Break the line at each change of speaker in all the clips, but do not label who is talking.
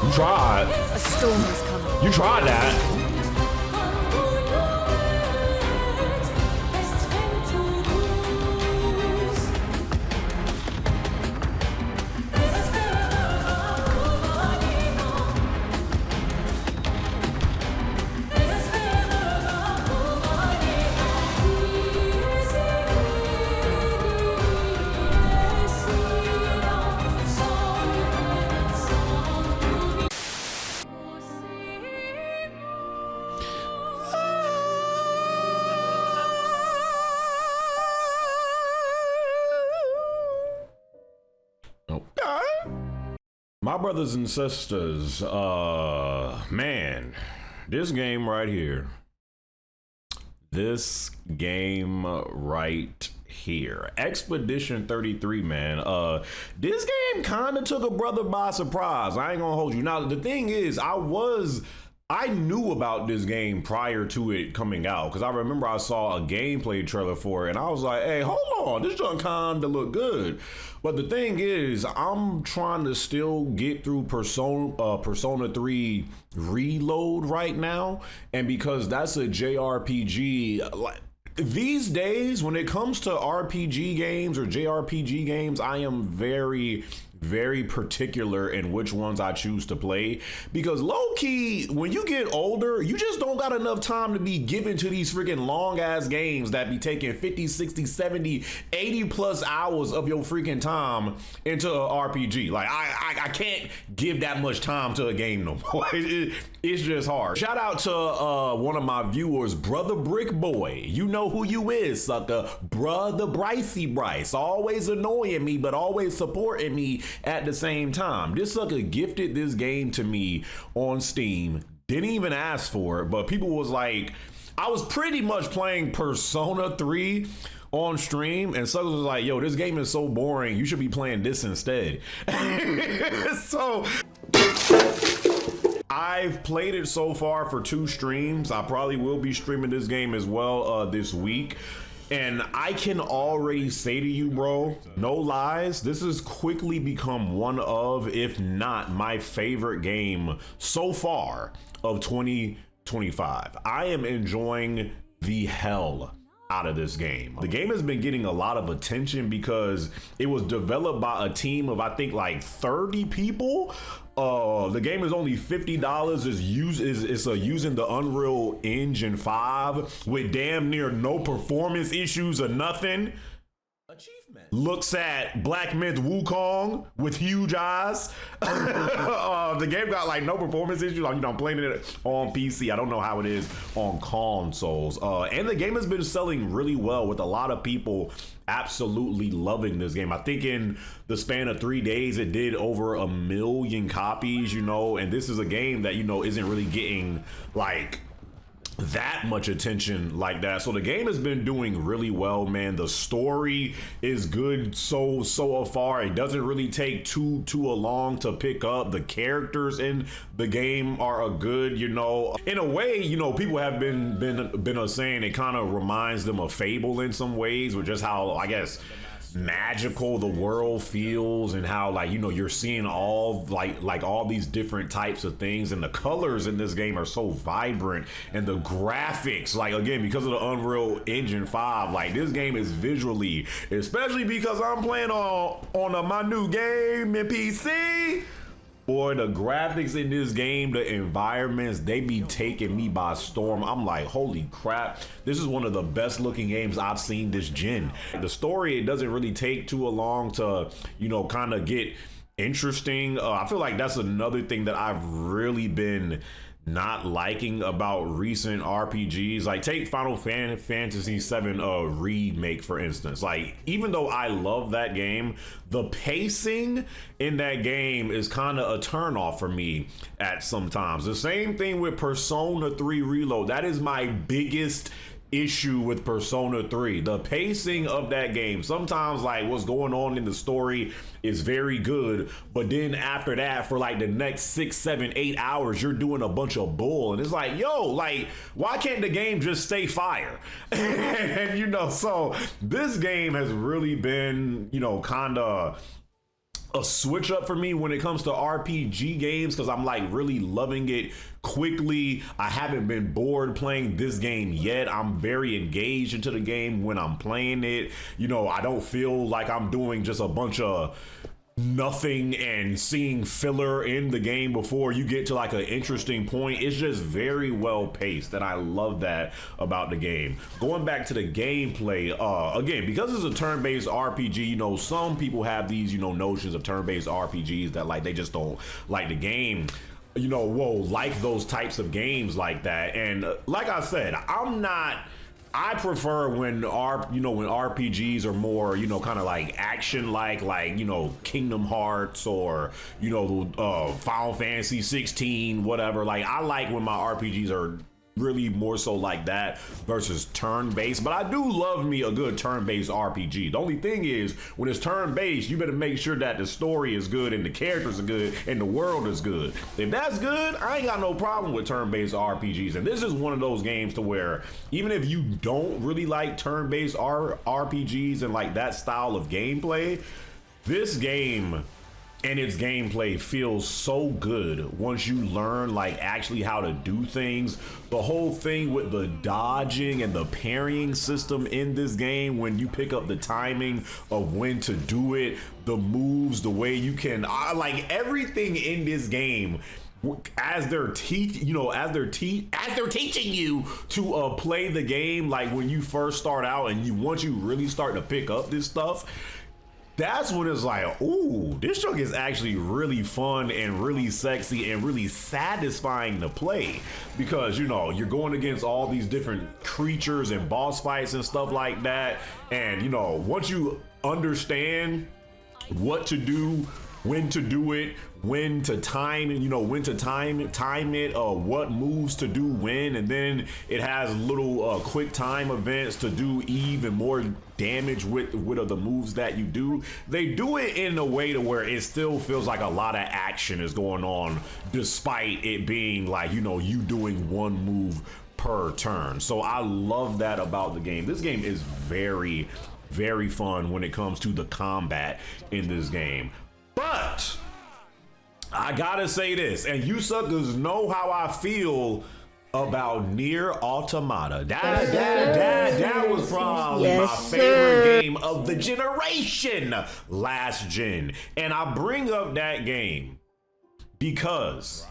You tried.
A storm is coming.
You tried that. My brothers and sisters, man, this game right here, Expedition 33, man, this game kind of took a brother by surprise. I ain't gonna hold you. Now, the thing is, I knew about this game prior to it coming out, because I remember I saw a gameplay trailer for it and I was like, hey, hold on, this junk kinda look good. But the thing is, I'm trying to still get through Persona 3 Reload right now, and because that's a JRPG, like these days when it comes to RPG games or JRPG games, I am very particular in which ones I choose to play, because low-key, when you get older, you just don't got enough time to be given to these freaking long-ass games that be taking 50, 60, 70, 80 plus hours of your freaking time into an RPG. Like, I can't give that much time to a game no more. It's just hard. Shout out to one of my viewers, Brother Brick Boy. You know who you is, sucker. Brother Bricey Bryce. Always annoying me, but always supporting me at the same time. This sucker gifted this game to me on Steam. Didn't even ask for it, but people was like, I was pretty much playing Persona 3 on stream, and suckers was like, yo, this game is so boring, you should be playing this instead. So I've played it so far for 2 streams. I probably will be streaming this game as well this week. And I can already say to you, bro, no lies, this has quickly become one of, if not my favorite game so far of 2025. I am enjoying the hell out of this game. The game has been getting a lot of attention because it was developed by a team of, I think, like 30 people. The game is only $50. It's using the Unreal Engine 5 with damn near no performance issues or nothing. Achievement. Looks at Black Myth Wukong with huge eyes. The game got like no performance issues. I'm playing it on PC. I don't know how it is on consoles. And the game has been selling really well, with a lot of people absolutely loving this game. I think in the span of 3 days, it did over 1 million copies, and this is a game that, isn't really getting like that much attention like that. So the game has been doing really well, man. The story is good so far. It doesn't really take too long to pick up. The characters in the game are a good, in a way, people have been saying it kind of reminds them of Fable in some ways, with just how, I guess, magical the world feels, and how, like, you're seeing all like all these different types of things, and the colors in this game are so vibrant, and the graphics, like, again, because of the Unreal Engine 5, like, this game is visually, especially because I'm playing on my new game in PC. Boy, the graphics in this game, the environments, they be taking me by storm. I'm like, holy crap, this is one of the best looking games I've seen this gen. The story, it doesn't really take too long to, kind of get interesting. I feel like that's another thing that I've really been not liking about recent RPGs. Like, take Final Fantasy VII remake, for instance. Like, even though I love that game, the pacing in that game is kind of a turnoff for me at sometimes. The same thing with Persona 3 Reload. That is my biggest issue with Persona 3, the pacing of that game. Sometimes, like, what's going on in the story is very good, but then after that, for like the next 6, 7, 8 hours, you're doing a bunch of bull, and it's like, yo, like, why can't the game just stay fire? And so this game has really been, kind of a switch up for me when it comes to RPG games, because I'm like really loving it quickly. I haven't been bored playing this game yet. I'm very engaged into the game when I'm playing it. You know, I don't feel like I'm doing just a bunch of nothing and seeing filler in the game before you get to like an interesting point. It's just very well paced, and I love that about the game. Going back to the gameplay, again, because it's a turn-based RPG, you know, some people have these, you know, notions of turn-based RPGs that like they just don't like the game, you know, like those types of games like that. And like I said, I prefer when when RPGs are more, you know, kind of like action like, you know, Kingdom Hearts or, you know, Final Fantasy 16, whatever. Like, I like when my RPGs are really more so like that versus turn-based, but I do love me a good turn-based RPG. The only thing is, when it's turn-based, you better make sure that the story is good and the characters are good and the world is good. If that's good, I ain't got no problem with turn-based RPGs. And this is one of those games to where even if you don't really like turn-based RPGs and like that style of gameplay, this game and its gameplay feels so good once you learn like actually how to do things. The whole thing with the dodging and the parrying system in this game, when you pick up the timing of when to do it, the moves, the way you can, like everything in this game, as they're teaching you to play the game, like when you first start out and once you really start to pick up this stuff, that's when it's like, ooh, this junk is actually really fun and really sexy and really satisfying to play, because, you know, you're going against all these different creatures and boss fights and stuff like that. And, you know, once you understand what to do, when to do it, when to time, you know, when to time it, what moves to do when, and then it has little quick time events to do even more damage with the moves that you do. They do it in a way to where it still feels like a lot of action is going on, despite it being like, you know, you doing one move per turn. So I love that about the game. This game is very, very fun when it comes to the combat in this game. But I gotta say this, and you suckers know how I feel about Nier Automata. That was probably my favorite game of the generation, last gen. And I bring up that game because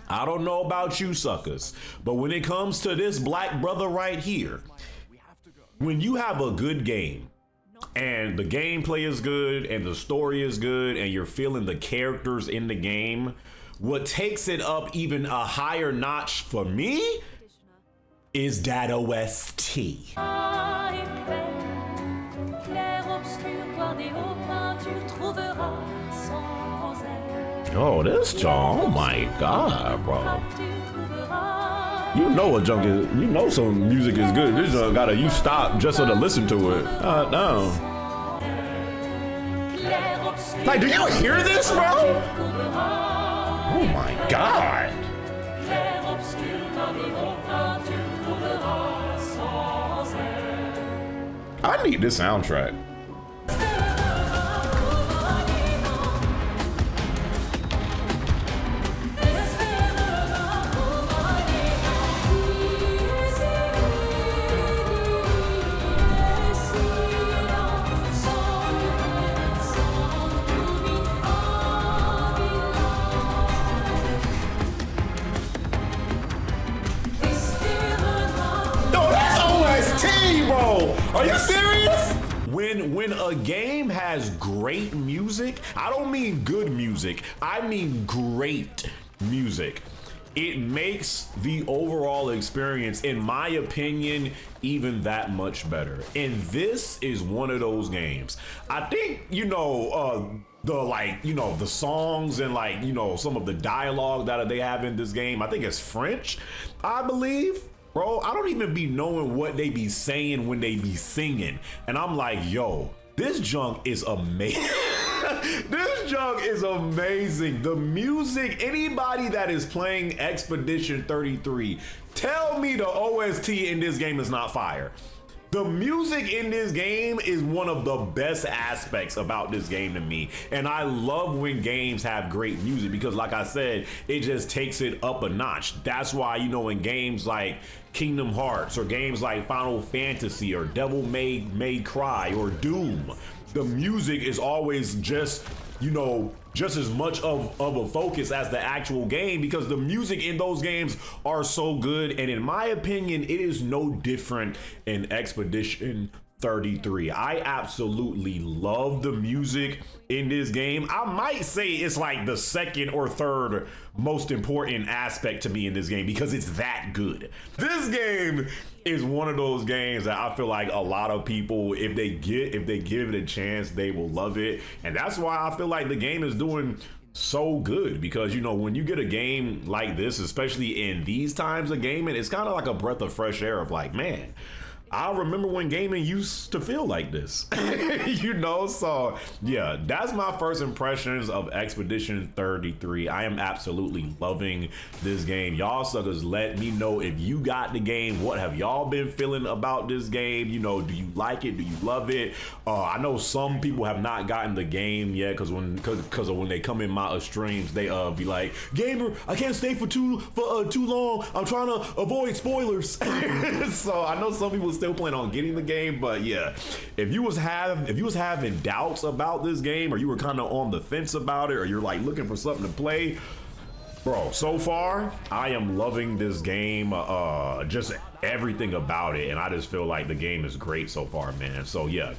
I don't know about you suckers, but when it comes to this black brother right here, when you have a good game, and the gameplay is good and the story is good and you're feeling the characters in the game, what takes it up even a higher notch for me is that OST. Oh, this song, oh my God, bro. You know a junk is, you know some music is good. This junk gotta, you stop just so to listen to it. No. Like, do you hear this, bro? Oh my God. I need this soundtrack. Bro, are you serious? When a game has great music, I don't mean good music, I mean great music. It makes the overall experience, in my opinion, even that much better. And this is one of those games. I think, you know, the songs and like, you know, some of the dialogue that they have in this game, I think it's French, I believe. Bro, I don't even be knowing what they be saying when they be singing. And I'm like, yo, this junk is amazing. This junk is amazing. The music, anybody that is playing Expedition 33, tell me the OST in this game is not fire. The music in this game is one of the best aspects about this game to me. And I love when games have great music because like I said, it just takes it up a notch. That's why, you know, in games like Kingdom Hearts or games like Final Fantasy or Devil May Cry or Doom, the music is always just, you know, just as much of a focus as the actual game because the music in those games are so good. And in my opinion, it is no different in Expedition 33. I absolutely love the music in this game. I might say it's like the second or third most important aspect to me in this game because it's that good. This game is one of those games that I feel like a lot of people, if they give it a chance, they will love it. And that's why I feel like the game is doing so good because, you know, when you get a game like this, especially in these times of gaming, it's kind of like a breath of fresh air of like, man, I remember when gaming used to feel like this, you know? So yeah, that's my first impressions of Expedition 33. I am absolutely loving this game. Y'all suckers, let me know if you got the game. What have y'all been feeling about this game? You know, do you like it? Do you love it? I know some people have not gotten the game yet because when they come in my streams, they be like, gamer, I can't stay for too long. I'm trying to avoid spoilers. So I know some people still plan on getting the game, but yeah, if you was having doubts about this game, or you were kind of on the fence about it, or you're like looking for something to play, bro, so far I am loving this game, just everything about it, and I just feel like the game is great so far, man. So yeah,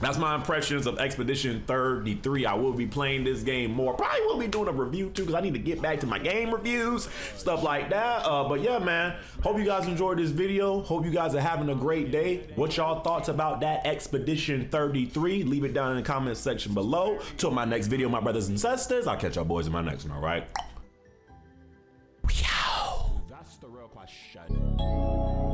that's my impressions of Expedition 33. I will be playing this game more. Probably will be doing a review too, because I need to get back to my game reviews, stuff like that. But yeah, man, hope you guys enjoyed this video. Hope you guys are having a great day. What y'all thoughts about that Expedition 33? Leave it down in the comment section below. Till my next video, my brothers and sisters. I'll catch y'all boys in my next one, all right? That's the real question.